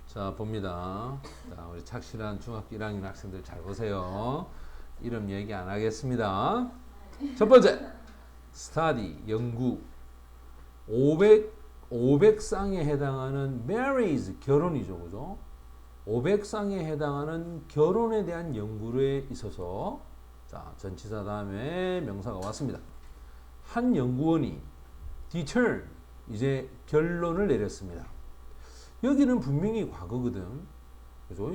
자, 봅니다. 자, 우리 착실한 중학교 1학년 학생들 잘 보세요. 이름 얘기 안 하겠습니다. 첫 번째, study, 연구. 500쌍에 해당하는 marriage, 결혼이죠. 그죠? 500쌍에 해당하는 결혼에 대한 연구에 있어서 자, 전치사 다음에 명사가 왔습니다. 한 연구원이 determine, 이제 결론을 내렸습니다. 여기는 분명히 과거거든. 그죠?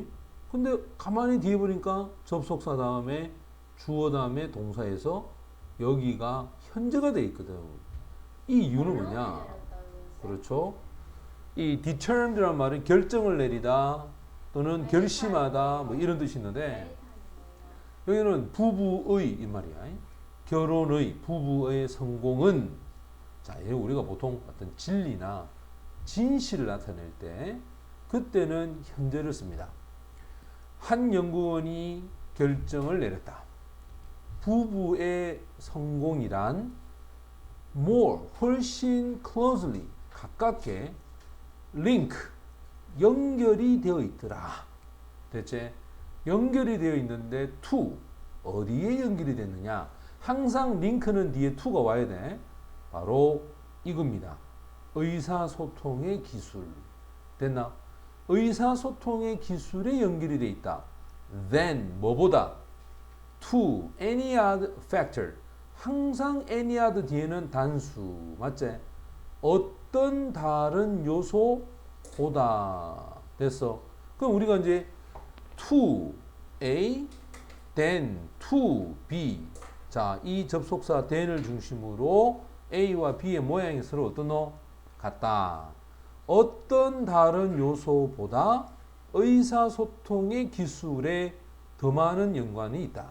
근데 가만히 뒤에 보니까 접속사 다음에 주어 다음에 동사에서 여기가 현재가 돼 있거든. 이 이유는 뭐냐? 그렇죠? 이 determine이라는 말은 결정을 내리다 또는 결심하다 뭐 이런 뜻이 있는데 여기는 부부의 이 말이야. 결혼의 부부의 성공은 자, 우리가 보통 어떤 진리나 진실을 나타낼 때 그때는 현재를 씁니다. 한 연구원이 결정을 내렸다. 부부의 성공이란 more, 훨씬 closely, 가깝게 link, 연결이 되어 있더라. 대체 연결이 되어 있는데 to, 어디에 연결이 됐느냐? 항상 링크는 뒤에 to가 와야 돼. 바로 이겁니다. 의사소통의 기술. 됐나? 의사소통의 기술에 연결이 되어 있다. Then, 뭐보다? To any other factor. 항상 any other 뒤에는 단수. 맞지? 어떤 다른 요소보다. 됐어. 그럼 우리가 이제 to A, then to B. 자, 이 접속사 then을 중심으로 A와 B의 모양이 서로 어떤 너? 같다. 어떤 다른 요소보다 의사소통의 기술에 더 많은 연관이 있다.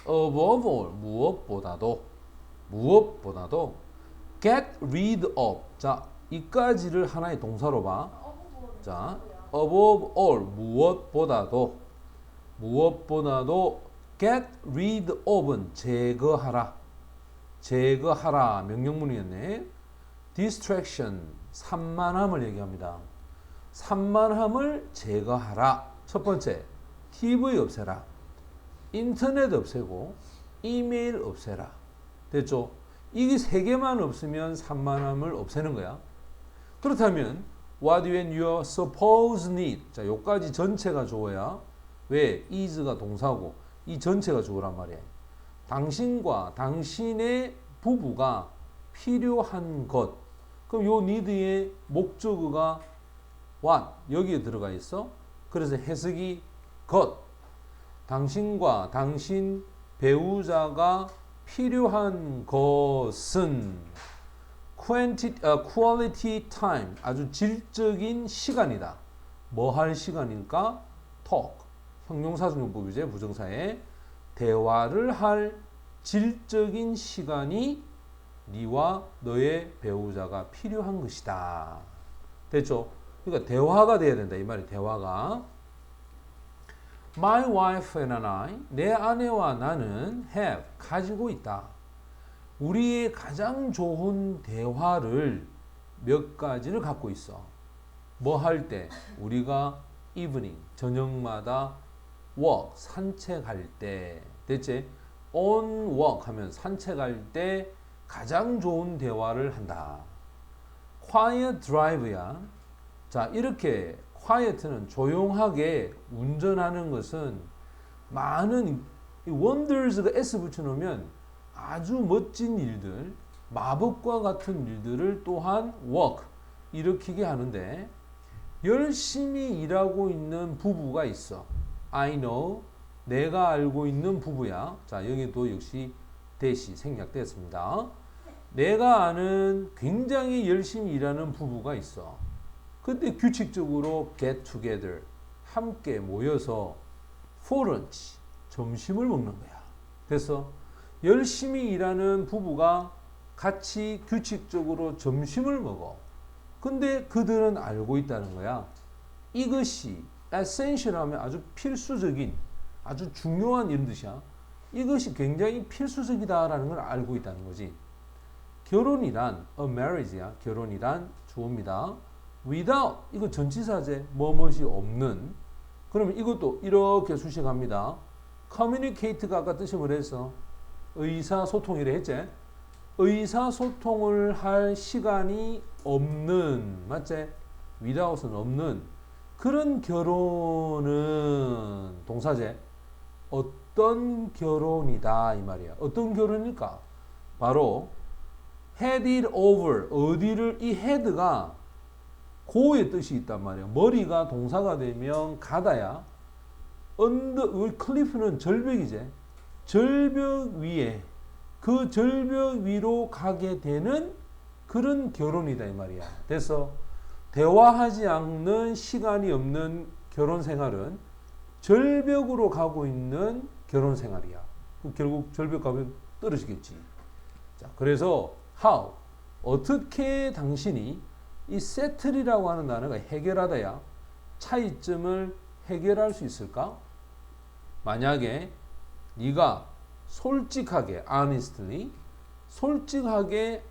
Above all, 무엇보다도 get rid of. 자, 이까지를 하나의 동사로 봐. 자, above all, 무엇보다도 get rid of은 제거하라 명령문이었네. distraction, 산만함을 얘기합니다. 산만함을 제거하라. 첫 번째, TV 없애라. 인터넷 없애고 이메일 없애라. 됐죠? 이게 세 개만 없으면 산만함을 없애는 거야. 그렇다면 what when you suppose need. 자, 요까지 전체가 주어야. 왜? is가 동사고 이 전체가 주어란 말이야. 당신과 당신의 부부가 필요한 것. 그럼 요 need의 목적어가 what 여기에 들어가 있어. 그래서 해석이 것. 당신과 당신 배우자가 필요한 것은 quality time, 아주 질적인 시간이다. 뭐 할 시간일까? talk, 형용사순용법이제 부정사에 대화를 할 질적인 시간이 네와 너의 배우자가 필요한 것이다. 됐죠? 그러니까 대화가 돼야 된다. 이 말이 대화가. My wife and I, 내 아내와 나는 have, 가지고 있다. 우리의 가장 좋은 대화를 몇 가지를 갖고 있어. 뭐 할 때? 우리가 evening, 저녁마다 walk, 산책할 때. 됐지? on walk 하면 산책할 때 가장 좋은 대화를 한다. quiet drive야. 자, 이렇게 quiet는 조용하게 운전하는 것은 많은 wonders가 s 붙여놓으면 아주 멋진 일들, 마법과 같은 일들을 또한 work, 일으키게 하는데 열심히 일하고 있는 부부가 있어. I know, 내가 알고 있는 부부야. 자, 여기도 역시 대시 생략됐습니다. 내가 아는 굉장히 열심히 일하는 부부가 있어. 근데 규칙적으로 get together, 함께 모여서 for lunch, 점심을 먹는 거야. 됐어? 열심히 일하는 부부가 같이 규칙적으로 점심을 먹어. 근데 그들은 알고 있다는 거야. 이것이 essential 하면 아주 필수적인, 아주 중요한 이런 뜻이야. 이것이 굉장히 필수적이다라는 걸 알고 있다는 거지. 결혼이란 a marriage야. 결혼이란 주어입니다. without 이거 전치사제 뭐뭇이 없는. 그러면 이것도 이렇게 수식합니다. communicate가 아까 뜻이 뭐랬어? 의사소통이라 했지? 의사소통을 할 시간이 없는, 맞지? without은 없는 그런 결혼은 동사제 어떤 결혼이다 이 말이야. 어떤 결혼일까? 바로 head it over. 어디를, 이 head가 고의 뜻이 있단 말이야. 머리가 동사가 되면 가다야. 클리프는 절벽이지. 절벽 위에, 그 절벽 위로 가게 되는 그런 결혼이다 이 말이야. 됐어? 대화하지 않는 시간이 없는 결혼 생활은 절벽으로 가고 있는 결혼 생활이야. 결국 절벽 가면 떨어지겠지. 자, 그래서 how, 어떻게 당신이 이 settle이라고 하는 단어가 해결하다야 차이점을 해결할 수 있을까? 만약에 네가 솔직하게 honestly 솔직하게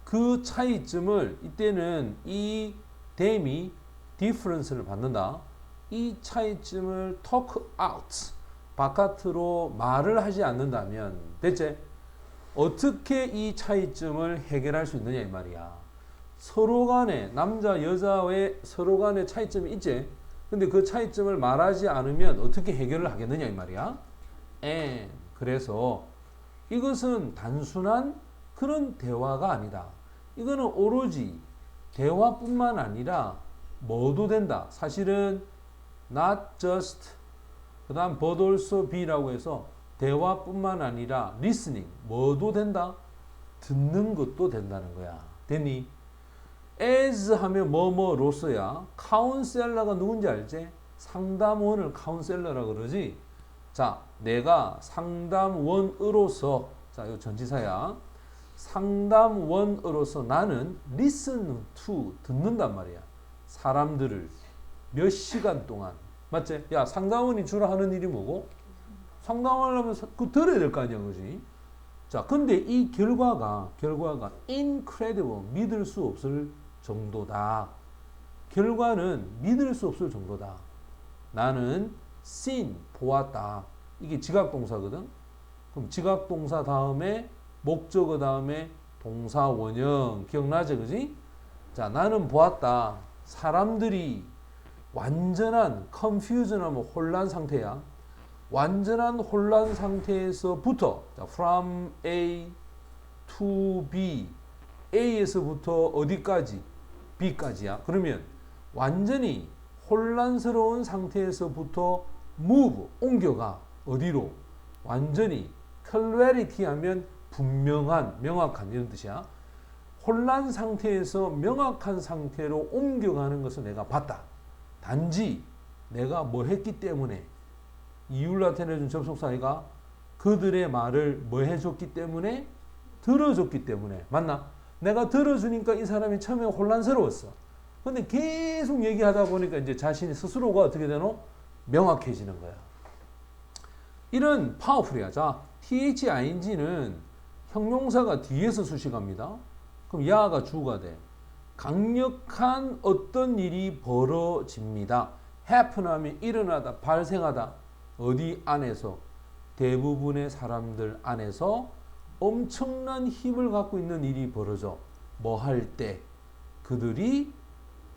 그 차이점을, 이때는 이 댐이 difference를 받는다. 이 차이점을 talk out, 바깥으로 말을 하지 않는다면, 대체 어떻게 이 차이점을 해결할 수 있느냐 이 말이야. 서로 간에, 남자 여자의 서로 간에 차이점이 있지. 근데 그 차이점을 말하지 않으면 어떻게 해결을 하겠느냐 이 말이야. And 그래서 이것은 단순한 그런 대화가 아니다. 이거는 오로지 대화뿐만 아니라 뭐도 된다. 사실은 not just 그 다음 but also be라고 해서 대화뿐만 아니라 listening 뭐도 된다. 듣는 것도 된다는 거야. 됐니? as 하면 뭐뭐로서야. 카운셀러가 누군지 알지? 상담원을 카운셀러라 그러지. 자, 내가 상담원으로서, 자, 이거 전치사야. 상담원으로서 나는 listen to 듣는단 말이야. 사람들을 몇 시간 동안. 맞지? 야, 상담원이 주로 하는 일이 뭐고? 상담하려면 그 들어야 될 거 아니야, 그지? 자, 근데 이 결과가 incredible, 믿을 수 없을 정도다. 결과는 믿을 수 없을 정도다. 나는 seen, 보았다. 이게 지각동사거든. 그럼 지각동사 다음에 목적어 다음에 동사 원형 기억나죠, 그지? 자, 나는 보았다. 사람들이 완전한 confusion하면 혼란 상태야. 완전한 혼란 상태에서부터, 자, from A to B, A에서부터 어디까지? B까지야. 그러면 완전히 혼란스러운 상태에서부터 move, 옮겨가. 어디로? 완전히 clarity 하면 분명한, 명확한 이런 뜻이야. 혼란 상태에서 명확한 상태로 옮겨가는 것을 내가 봤다. 단지 내가 뭐 했기 때문에, 이율 나타내준 접속사가 그들의 말을 뭐 해줬기 때문에, 들어줬기 때문에. 맞나? 내가 들어주니까 이 사람이 처음에 혼란스러웠어. 근데 계속 얘기하다 보니까 이제 자신이 스스로가 어떻게 되노? 명확해지는 거야. 이런 파워풀이야. 자, thing는 형용사가 뒤에서 수식합니다. 그럼 야가 주가 돼. 강력한 어떤 일이 벌어집니다. happen 하면 일어나다, 발생하다. 어디 안에서? 대부분의 사람들 안에서 엄청난 힘을 갖고 있는 일이 벌어져. 뭐 할 때? 그들이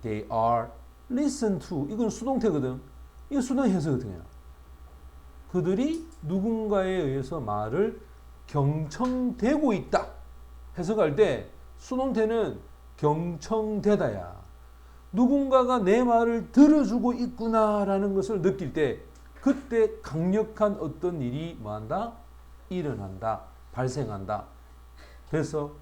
they are listened to. 이건 수동태거든. 이거 수동 해석이거든요. 그들이 누군가에 의해서 말을 경청되고 있다. 해석할 때 수동태는 경청되다야. 누군가가 내 말을 들어주고 있구나라는 것을 느낄 때 그때 강력한 어떤 일이 뭐한다? 일어난다. 발생한다. 그래서